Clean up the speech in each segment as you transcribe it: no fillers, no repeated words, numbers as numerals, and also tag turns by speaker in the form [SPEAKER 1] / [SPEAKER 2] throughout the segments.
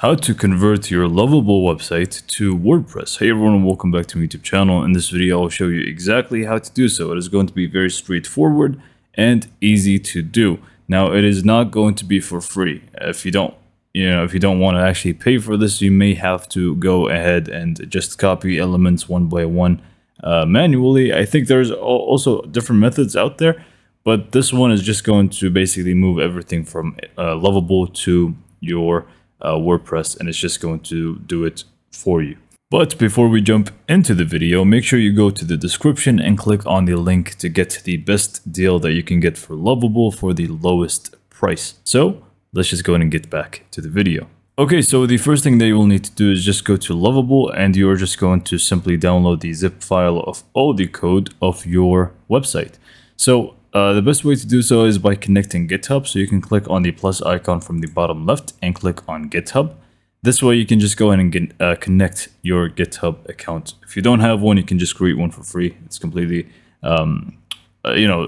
[SPEAKER 1] How to convert your Lovable website to WordPress. Hey everyone, welcome back to my YouTube channel. In this video, I'll show you exactly how to do so. It is going to be very straightforward and easy to do. Now, it is not going to be for free. If you don't want to actually pay for this, you may have to go ahead and just copy elements one by one manually. I think there's also different methods out there, but this one is just going to basically move everything from Lovable to your WordPress, and it's just going to do it for you. But before we jump into the video, make sure you go to the description and click on the link to get the best deal that you can get for Lovable for the lowest price. So let's just go ahead and get back to the video. Okay, so the first thing that you will need to do is just go to Lovable, and you're just going to simply download the zip file of all the code of your website. So the best way to do so is by connecting GitHub. So you can click on the plus icon from the bottom left and click on GitHub. This way you can just go ahead and connect your GitHub account. If you don't have one, you can just create one for free. It's completely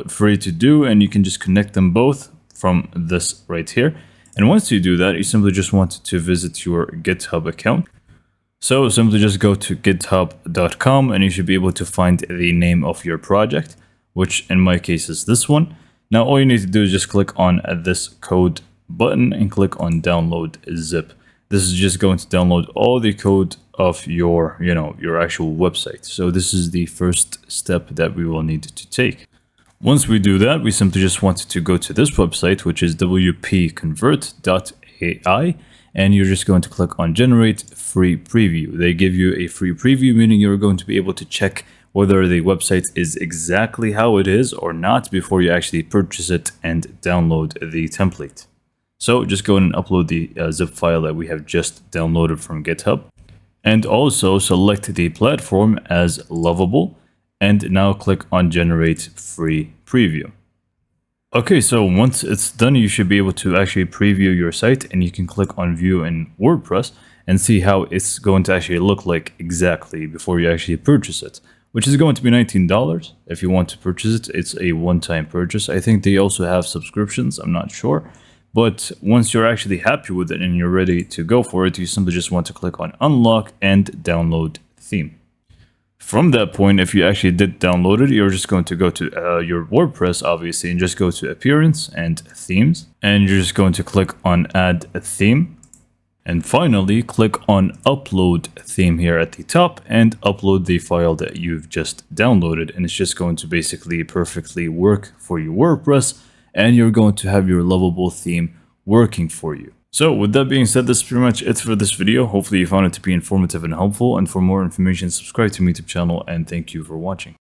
[SPEAKER 1] free to do, and you can just connect them both from this right here. And once you do that, you simply just want to visit your GitHub account. So simply just go to github.com and you should be able to find the name of your project, which in my case is this one. Now all you need to do is just click on this code button and click on download zip. This is just going to download all the code of your actual website. So this is the first step that we will need to take. Once we do that, we simply just want to go to this website, which is wpconvert.ai, and you're just going to click on generate free preview. They give you a free preview, meaning you're going to be able to check whether the website is exactly how it is or not before you actually purchase it and download the template. So just go and upload the zip file that we have just downloaded from GitHub, and also select the platform as Lovable, and now click on generate free preview. Okay, so once it's done, you should be able to actually preview your site, and you can click on view in WordPress and see how it's going to actually look like exactly before you actually purchase it, which is going to be $19. If you want to purchase it, it's a one-time purchase. I think they also have subscriptions, I'm not sure. But once you're actually happy with it and you're ready to go for it, you simply just want to click on unlock and download theme. From that point, if you actually did download it, you're just going to go to your WordPress, obviously, and just go to appearance and themes. And you're just going to click on add a theme. And finally, click on upload theme here at the top and upload the file that you've just downloaded. And it's just going to basically perfectly work for your WordPress, and you're going to have your Lovable theme working for you. So with that being said, that's pretty much it for this video. Hopefully you found it to be informative and helpful. And for more information, subscribe to my YouTube channel, and thank you for watching.